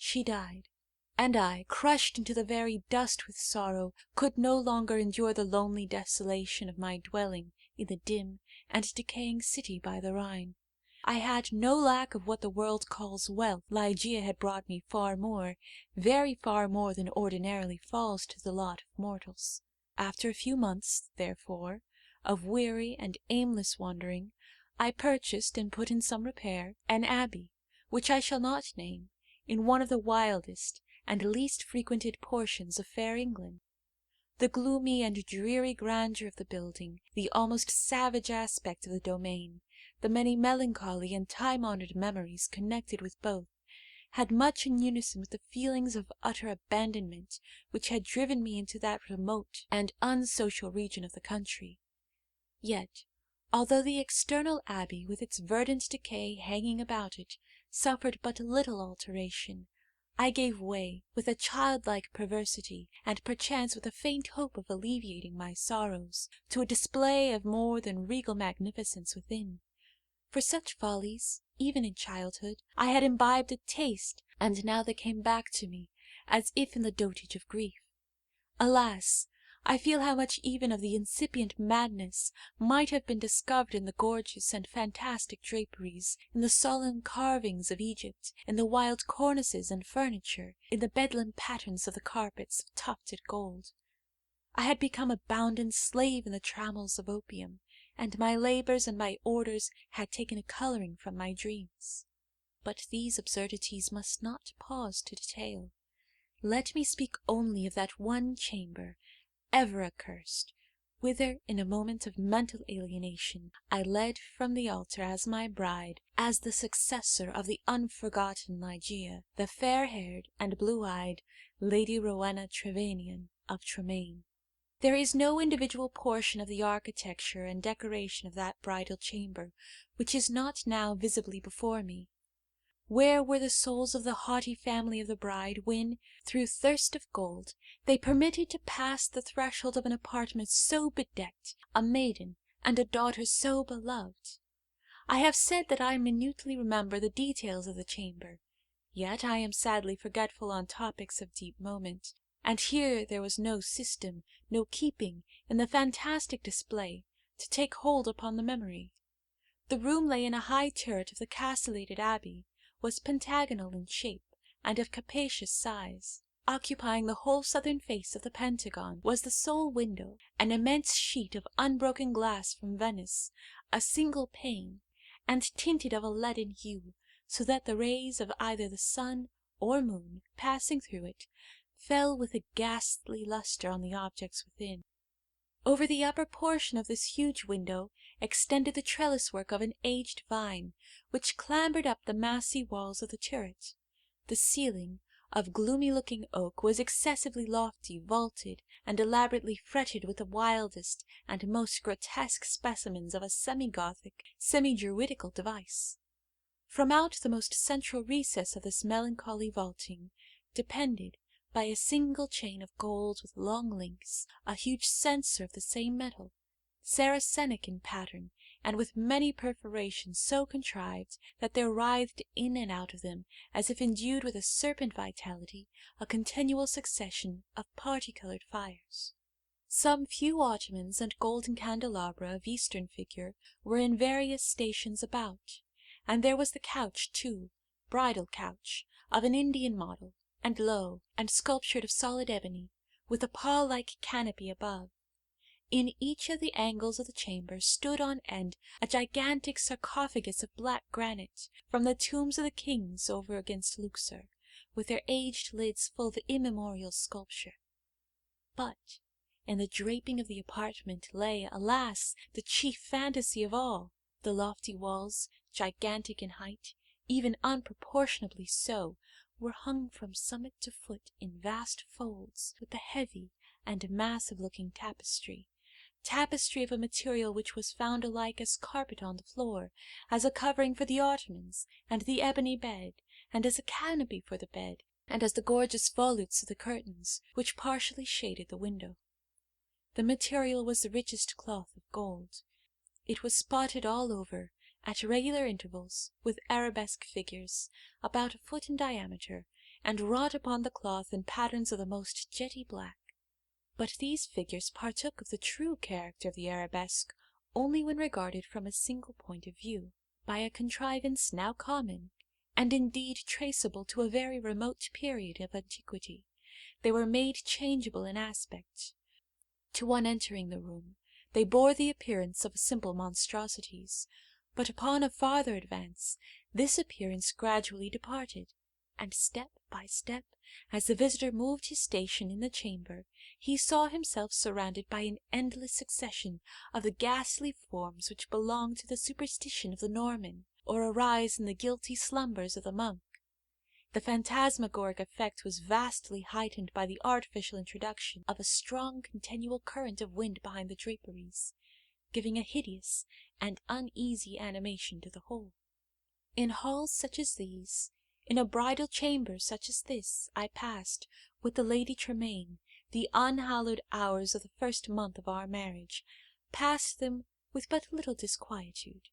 She died, and I, crushed into the very dust with sorrow, could no longer endure the lonely desolation of my dwelling in the dim and decaying city by the Rhine. I had no lack of what the world calls wealth. Ligeia had brought me far more, very far more than ordinarily falls to the lot of mortals. After a few months, therefore, of weary and aimless wandering, I purchased and put in some repair an abbey, which I shall not name, in one of the wildest and least frequented portions of fair England. The gloomy and dreary grandeur of the building, the almost savage aspect of the domain, the many melancholy and time-honoured memories connected with both, had much in unison with the feelings of utter abandonment which had driven me into that remote and unsocial region of the country. Yet, although the external abbey, with its verdant decay hanging about it, suffered but little alteration, I gave way, with a childlike perversity, and perchance with a faint hope of alleviating my sorrows, to a display of more than regal magnificence within. For such follies, even in childhood, I had imbibed a taste, and now they came back to me, as if in the dotage of grief. Alas! I feel how much even of the incipient madness might have been discovered in the gorgeous and fantastic draperies, in the solemn carvings of Egypt, in the wild cornices and furniture, in the Bedlam patterns of the carpets of tufted gold. I had become a bounden slave in the trammels of opium, and my labours and my orders had taken a colouring from my dreams. But these absurdities must not pause to detail. Let me speak only of that one chamber, ever accursed, whither, in a moment of mental alienation, I led from the altar as my bride, as the successor of the unforgotten Ligeia, the fair-haired and blue-eyed Lady Rowena Trevanion of Tremaine. There is no individual portion of the architecture and decoration of that bridal chamber which is not now visibly before me. Where were the souls of the haughty family of the bride when, through thirst of gold, they permitted to pass the threshold of an apartment so bedecked, a maiden and a daughter so beloved? I have said that I minutely remember the details of the chamber, yet I am sadly forgetful on topics of deep moment, and here there was no system, no keeping, in the fantastic display, to take hold upon the memory. The room lay in a high turret of the castellated abbey, was pentagonal in shape, and of capacious size. Occupying the whole southern face of the pentagon was the sole window, an immense sheet of unbroken glass from Venice, a single pane, and tinted of a leaden hue, so that the rays of either the sun or moon, passing through it, fell with a ghastly lustre on the objects within. Over the upper portion of this huge window extended the trellis-work of an aged vine, which clambered up the massy walls of the turret. The ceiling, of gloomy-looking oak, was excessively lofty, vaulted, and elaborately fretted with the wildest and most grotesque specimens of a semi-Gothic, semi-Druidical device. From out the most central recess of this melancholy vaulting depended, by a single chain of gold with long links, a huge censer of the same metal, Saracenic in pattern, and with many perforations so contrived that there writhed in and out of them, as if endued with a serpent vitality, a continual succession of parti-coloured fires. Some few ottomans and golden candelabra of Eastern figure were in various stations about, and there was the couch too, bridal couch, of an Indian model, and low, and sculptured of solid ebony, with a pall-like canopy above. In each of the angles of the chamber stood on end a gigantic sarcophagus of black granite, from the tombs of the kings over against Luxor, with their aged lids full of immemorial sculpture. But in the draping of the apartment lay, alas, the chief fantasy of all. The lofty walls, gigantic in height, even unproportionably so, were hung from summit to foot in vast folds with a heavy and massive-looking tapestry of a material which was found alike as carpet on the floor, as a covering for the ottomans and the ebony bed, and as a canopy for the bed, and as the gorgeous volutes of the curtains which partially shaded the window. The material was the richest cloth of gold. It was spotted all over, at regular intervals, with arabesque figures, about a foot in diameter, and wrought upon the cloth in patterns of the most jetty black. But these figures partook of the true character of the arabesque only when regarded from a single point of view, by a contrivance now common, and indeed traceable to a very remote period of antiquity. They were made changeable in aspect. To one entering the room, they bore the appearance of simple monstrosities, but upon a farther advance this appearance gradually departed, and step by step, as the visitor moved his station in the chamber, he saw himself surrounded by an endless succession of the ghastly forms which belong to the superstition of the Norman, or arise in the guilty slumbers of the monk. The phantasmagoric effect was vastly heightened by the artificial introduction of a strong continual current of wind behind the draperies, giving a hideous and uneasy animation to the whole. In halls such as these, in a bridal chamber such as this, I passed, with the Lady Tremaine, the unhallowed hours of the first month of our marriage, passed them with but little disquietude.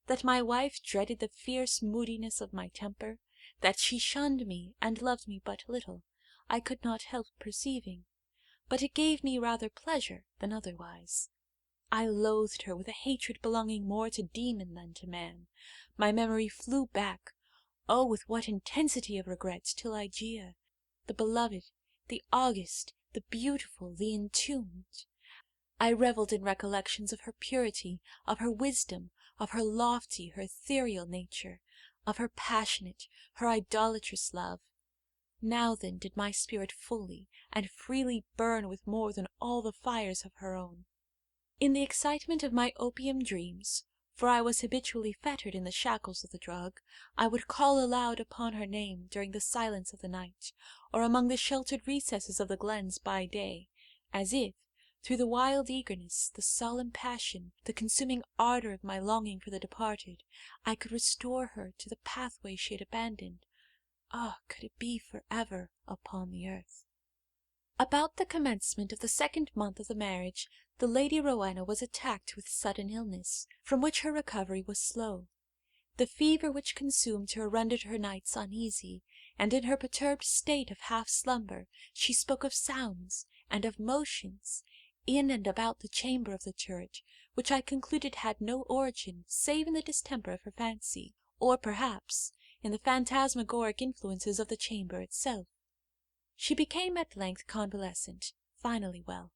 That my wife dreaded the fierce moodiness of my temper, that she shunned me and loved me but little, I could not help perceiving, but it gave me rather pleasure than otherwise. I loathed her with a hatred belonging more to demon than to man. My memory flew back, oh, with what intensity of regret, to Ligeia, the beloved, the august, the beautiful, the entombed. I revelled in recollections of her purity, of her wisdom, of her lofty, her ethereal nature, of her passionate, her idolatrous love. Now then did my spirit fully and freely burn with more than all the fires of her own. In the excitement of my opium dreams, for I was habitually fettered in the shackles of the drug, I would call aloud upon her name during the silence of the night, or among the sheltered recesses of the glens by day, as if, through the wild eagerness, the solemn passion, the consuming ardour of my longing for the departed, I could restore her to the pathway she had abandoned. Ah, could it be for ever upon the earth? About the commencement of the second month of the marriage, the Lady Rowena was attacked with sudden illness, from which her recovery was slow. The fever which consumed her rendered her nights uneasy, and in her perturbed state of half slumber she spoke of sounds and of motions in and about the chamber of the turret, which I concluded had no origin save in the distemper of her fancy, or perhaps in the phantasmagoric influences of the chamber itself. She became at length convalescent, finally well.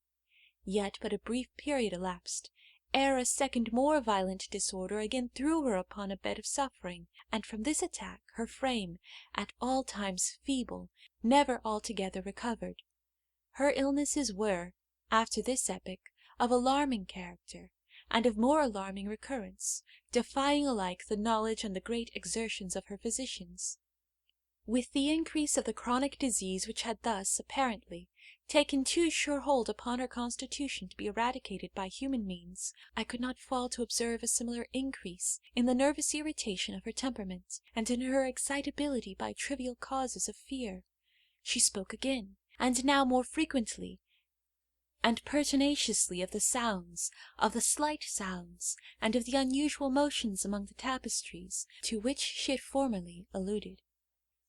Yet but a brief period elapsed, ere a second more violent disorder again threw her upon a bed of suffering, and from this attack her frame, at all times feeble, never altogether recovered. Her illnesses were, after this epoch, of alarming character, and of more alarming recurrence, defying alike the knowledge and the great exertions of her physicians. With the increase of the chronic disease which had thus, apparently, taken too sure hold upon her constitution to be eradicated by human means, I could not fail to observe a similar increase in the nervous irritation of her temperament, and in her excitability by trivial causes of fear. She spoke again, and now more frequently and pertinaciously, of the sounds, of the slight sounds, and of the unusual motions among the tapestries, to which she had formerly alluded.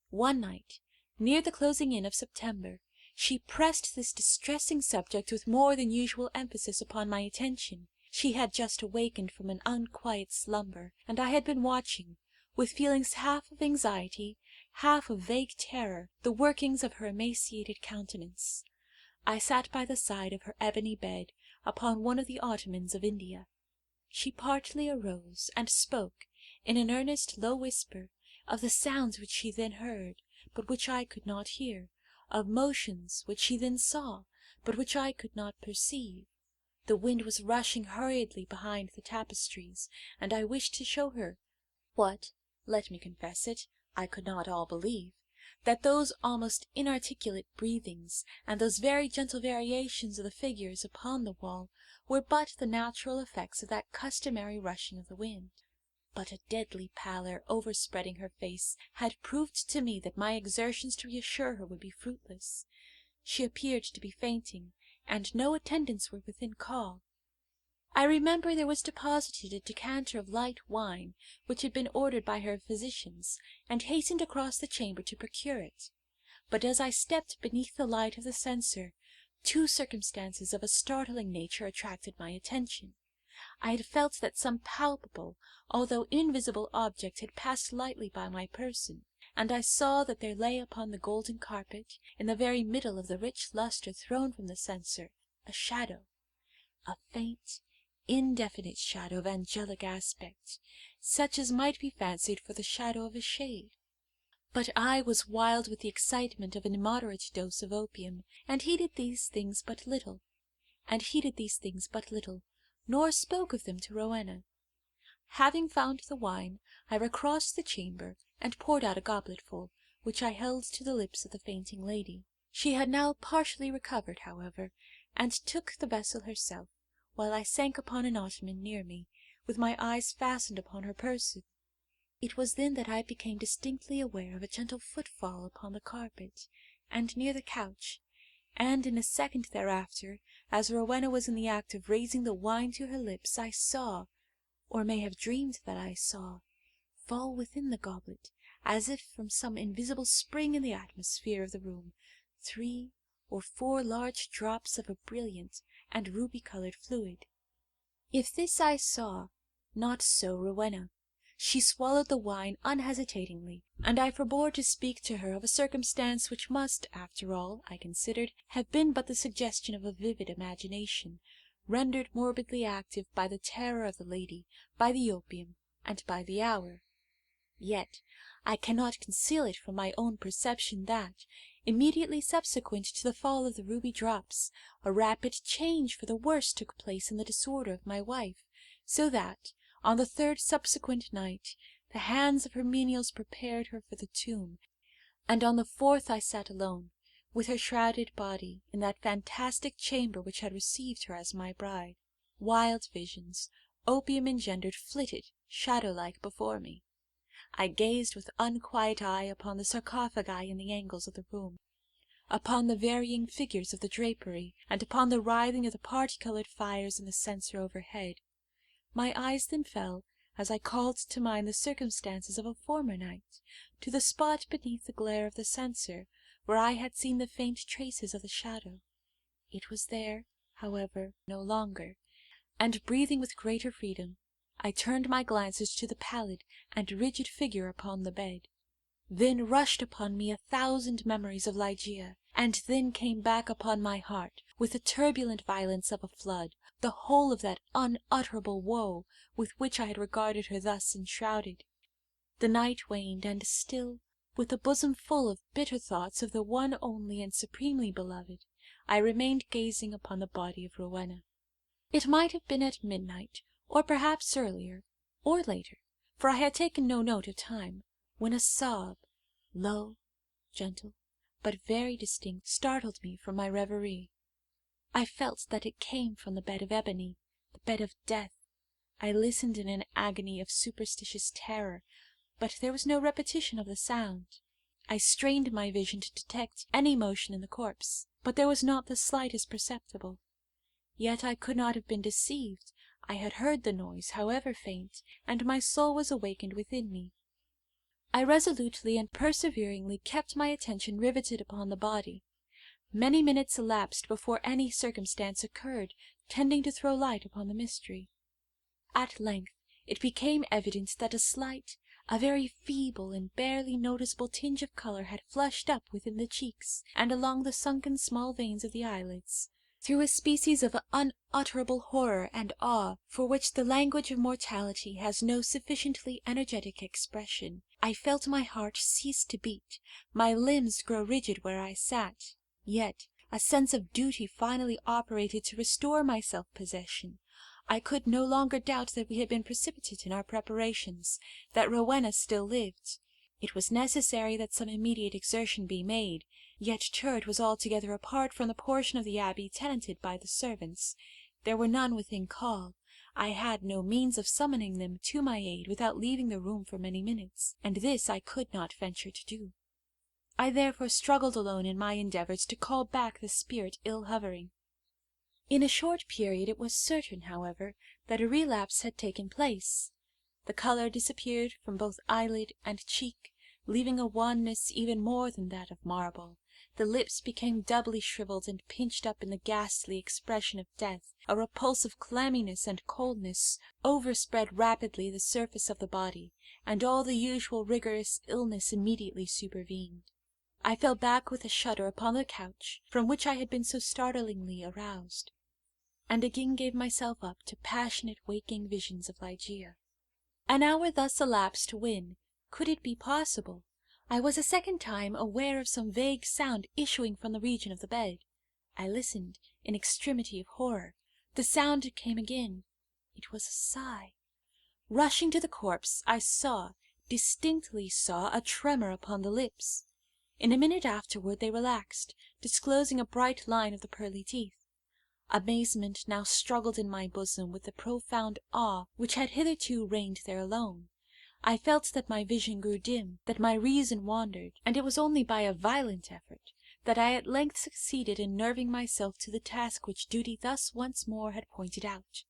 One night, near the closing in of September, she pressed this distressing subject with more than usual emphasis upon my attention. She had just awakened from an unquiet slumber, and I had been watching, with feelings half of anxiety, half of vague terror, the workings of her emaciated countenance. I sat by the side of her ebony bed, upon one of the ottomans of India. She partly arose, and spoke, in an earnest low whisper, of the sounds which she then heard, but which I could not hear, of motions which she then saw, but which I could not perceive. The wind was rushing hurriedly behind the tapestries, and I wished to show her what, let me confess it, I could not all believe, that those almost inarticulate breathings, and those very gentle variations of the figures upon the wall, were but the natural effects of that customary rushing of the wind. But a deadly pallor overspreading her face had proved to me that my exertions to reassure her would be fruitless. She appeared to be fainting, and no attendants were within call. I remember there was deposited a decanter of light wine, which had been ordered by her physicians, and hastened across the chamber to procure it. but as I stepped beneath the light of the censer, two circumstances of a startling nature attracted my attention. I had felt that some palpable, although invisible object had passed lightly by my person, and I saw that there lay upon the golden carpet, in the very middle of the rich lustre thrown from the censer, a shadow, a faint, indefinite shadow of angelic aspect, such as might be fancied for the shadow of a shade. But I was wild with the excitement of an immoderate dose of opium, and heeded these things but little, nor spoke of them to Rowena. Having found the wine, I recrossed the chamber, and poured out a gobletful, which I held to the lips of the fainting lady. She had now partially recovered, however, and took the vessel herself, while I sank upon an ottoman near me, with my eyes fastened upon her person. It was then that I became distinctly aware of a gentle footfall upon the carpet, and near the couch, and in a second thereafter, as Rowena was in the act of raising the wine to her lips, I saw, or may have dreamed that I saw, fall within the goblet, as if from some invisible spring in the atmosphere of the room, 3 or 4 large drops of a brilliant and ruby-coloured fluid. If this I saw, not so Rowena. She swallowed the wine unhesitatingly, and I forbore to speak to her of a circumstance which must, after all, I considered, have been but the suggestion of a vivid imagination, rendered morbidly active by the terror of the lady, by the opium, and by the hour. Yet I cannot conceal it from my own perception that, immediately subsequent to the fall of the ruby drops, a rapid change for the worse took place in the disorder of my wife, so that, on the 3rd subsequent night, the hands of her menials prepared her for the tomb, and on the 4th I sat alone, with her shrouded body, in that fantastic chamber which had received her as my bride. Wild visions, opium engendered, flitted, shadow-like, before me. I gazed with unquiet eye upon the sarcophagi in the angles of the room, upon the varying figures of the drapery, and upon the writhing of the parti-coloured fires in the censer overhead. My eyes then fell, as I called to mind the circumstances of a former night, to the spot beneath the glare of the censer, where I had seen the faint traces of the shadow. It was there, however, no longer, and breathing with greater freedom, I turned my glances to the pallid and rigid figure upon the bed. Then rushed upon me 1,000 memories of Ligeia, and then came back upon my heart, with the turbulent violence of a flood, the whole of that unutterable woe with which I had regarded her thus enshrouded. The night waned, and still, with a bosom full of bitter thoughts of the one only and supremely beloved, I remained gazing upon the body of Rowena. It might have been at midnight, or perhaps earlier, or later, for I had taken no note of time, when a sob, low, gentle, but very distinct, startled me from my reverie. I felt that it came from the bed of ebony, the bed of death. I listened in an agony of superstitious terror, but there was no repetition of the sound. I strained my vision to detect any motion in the corpse, but there was not the slightest perceptible. Yet I could not have been deceived. I had heard the noise, however faint, and my soul was awakened within me. I resolutely and perseveringly kept my attention riveted upon the body. Many minutes elapsed before any circumstance occurred tending to throw light upon the mystery. At length it became evident that a slight, a very feeble and barely noticeable tinge of colour had flushed up within the cheeks, and along the sunken small veins of the eyelids. Through a species of unutterable horror and awe, for which the language of mortality has no sufficiently energetic expression, I felt my heart cease to beat, my limbs grow rigid where I sat. Yet a sense of duty finally operated to restore my self-possession. I could no longer doubt that we had been precipitate in our preparations, that Rowena still lived. It was necessary that some immediate exertion be made, yet Church was altogether apart from the portion of the abbey tenanted by the servants. There were none within call. I had no means of summoning them to my aid without leaving the room for many minutes, and this I could not venture to do. I therefore struggled alone in my endeavours to call back the spirit ill hovering. In a short period it was certain, however, that a relapse had taken place. The colour disappeared from both eyelid and cheek, leaving a wanness even more than that of marble. The lips became doubly shriveled and pinched up in the ghastly expression of death. A repulsive clamminess and coldness overspread rapidly the surface of the body, and all the usual rigorous illness immediately supervened. I fell back with a shudder upon the couch from which I had been so startlingly aroused, and again gave myself up to passionate waking visions of Ligeia. An hour thus elapsed when, could it be possible, I was a second time aware of some vague sound issuing from the region of the bed. I listened in extremity of horror. The sound came again. It was a sigh. Rushing to the corpse, I distinctly saw, a tremor upon the lips. In a minute afterward they relaxed, disclosing a bright line of the pearly teeth. Amazement now struggled in my bosom with the profound awe which had hitherto reigned there alone. I felt that my vision grew dim, that my reason wandered, and it was only by a violent effort that I at length succeeded in nerving myself to the task which duty thus once more had pointed out.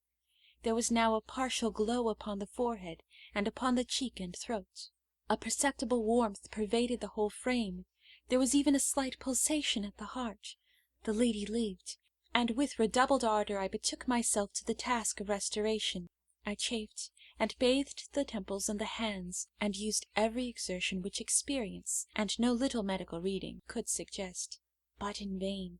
There was now a partial glow upon the forehead and upon the cheek and throat. A perceptible warmth pervaded the whole frame. There was even a slight pulsation at the heart. The lady lived, and with redoubled ardour I betook myself to the task of restoration. I chafed and bathed the temples and the hands, and used every exertion which experience, and no little medical reading, could suggest. But in vain.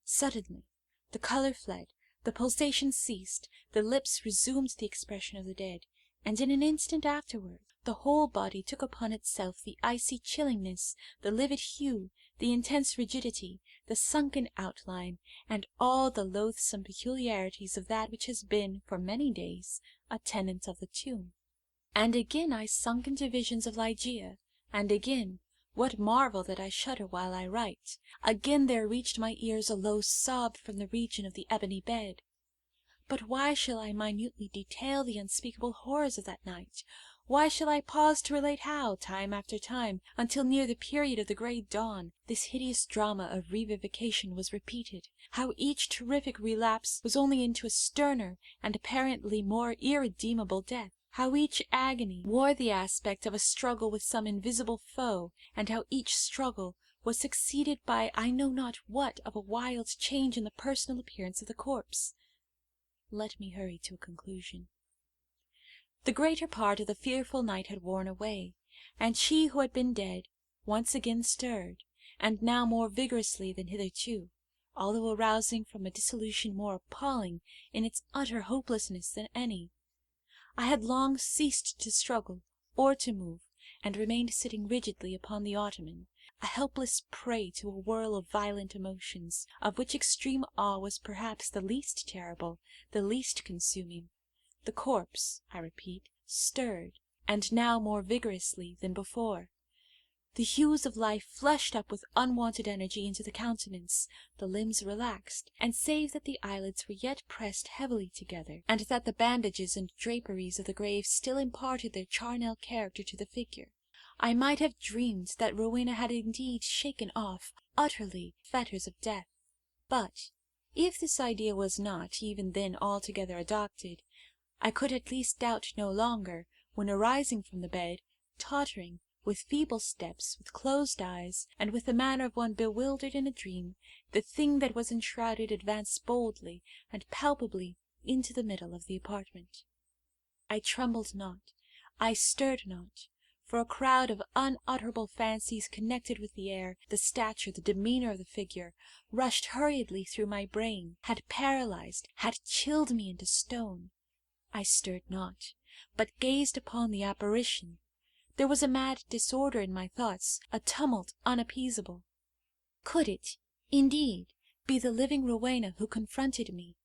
Suddenly the colour fled, the pulsation ceased, the lips resumed the expression of the dead, and in an instant afterward the whole body took upon itself the icy chillingness, the livid hue, the intense rigidity, the sunken outline, and all the loathsome peculiarities of that which has been, for many days, a tenant of the tomb. And again I sunk into visions of Ligeia, and again, what marvel that I shudder while I write, again there reached my ears a low sob from the region of the ebony bed. But why shall I minutely detail the unspeakable horrors of that night? Why shall I pause to relate how, time after time, until near the period of the grey dawn, this hideous drama of revivification was repeated, how each terrific relapse was only into a sterner and apparently more irredeemable death, how each agony wore the aspect of a struggle with some invisible foe, and how each struggle was succeeded by I know not what of a wild change in the personal appearance of the corpse. Let me hurry to a conclusion. The greater part of the fearful night had worn away, and she who had been dead once again stirred, and now more vigorously than hitherto, although arousing from a dissolution more appalling in its utter hopelessness than any. I had long ceased to struggle or to move, and remained sitting rigidly upon the ottoman, a helpless prey to a whirl of violent emotions, of which extreme awe was perhaps the least terrible, the least consuming. The corpse, I repeat, stirred, and now more vigorously than before. The hues of life flushed up with unwonted energy into the countenance, the limbs relaxed, and save that the eyelids were yet pressed heavily together, and that the bandages and draperies of the grave still imparted their charnel character to the figure, I might have dreamed that Rowena had indeed shaken off utterly the fetters of death. But if this idea was not even then altogether adopted, I could at least doubt no longer, when arising from the bed, tottering, with feeble steps, with closed eyes, and with the manner of one bewildered in a dream, the thing that was enshrouded advanced boldly and palpably into the middle of the apartment. I trembled not, I stirred not, for a crowd of unutterable fancies connected with the air, the stature, the demeanour of the figure, rushed hurriedly through my brain, had paralyzed, had chilled me into stone. I stirred not, but gazed upon the apparition. There was a mad disorder in my thoughts, a tumult unappeasable. Could it, indeed, be the living Rowena who confronted me?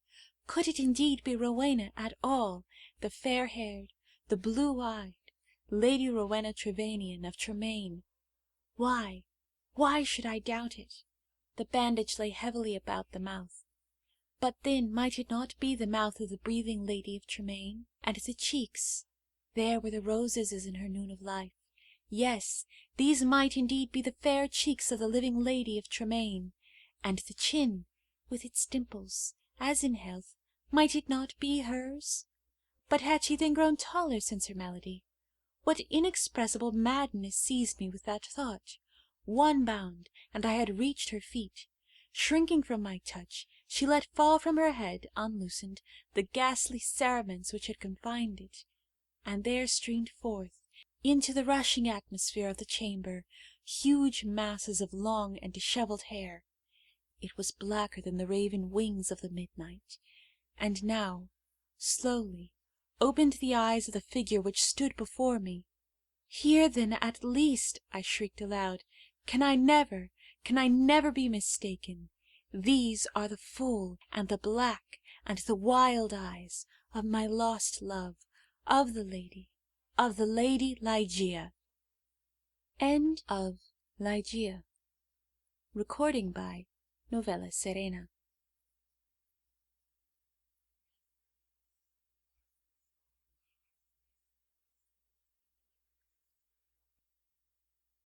Could it indeed be Rowena at all, the fair-haired, the blue-eyed, Lady Rowena Trevanion of Tremaine? Why should I doubt it? The bandage lay heavily about the mouth. But then might it not be the mouth of the breathing Lady of Tremaine? And the cheeks, there were the roses as in her noon of life. Yes, these might indeed be the fair cheeks of the living Lady of Tremaine. And the chin, with its dimples, as in health, might it not be hers? But had she then grown taller since her malady? What inexpressible madness seized me with that thought? One bound, and I had reached her feet. Shrinking from my touch, she let fall from her head, unloosened, the ghastly cerements which had confined it, and there streamed forth, into the rushing atmosphere of the chamber, huge masses of long and dishevelled hair. It was blacker than the raven wings of the midnight, and now, slowly, opened the eyes of the figure which stood before me. "Here, then, at least," I shrieked aloud, can I never be mistaken? These are the full, and the black, and the wild eyes of my lost love, of the lady Ligeia." End of Ligeia. Recording by Novella Serena.